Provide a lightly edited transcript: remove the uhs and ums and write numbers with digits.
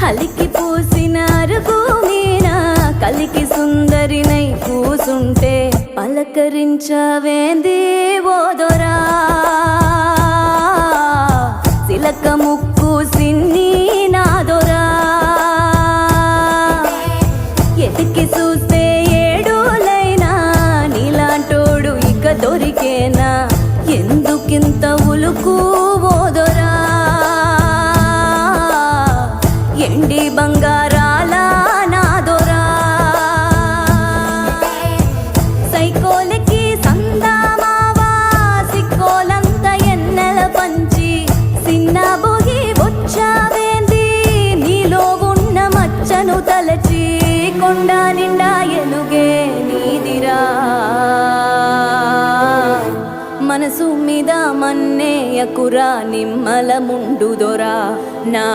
అలికి పూసిన అరుగు మీన కలికి సుందరినై కూసుంటే పలకరించవేంది ఓదొరా సిలక ముక్కు సిన్ని నాదొరా ఎతికి చూస్తే ఏడులైనా నీలాంటోడు ఇక దొరికేనా ఎందుకింత ఉలుకు ఓదొరా ఎండి బంగారాల నాదొరా సైకోలకి సందామావా సిక్కోలంత ఎన్నెల పంచి సిన్న బొగి వచ్చావేంది నీలో ఉన్న మచ్చను తలచి కొండ నిండా ఎలుగే నీదిరా మనసు మీద మన్నేయకురా నిమ్మల ముండు దొరా నా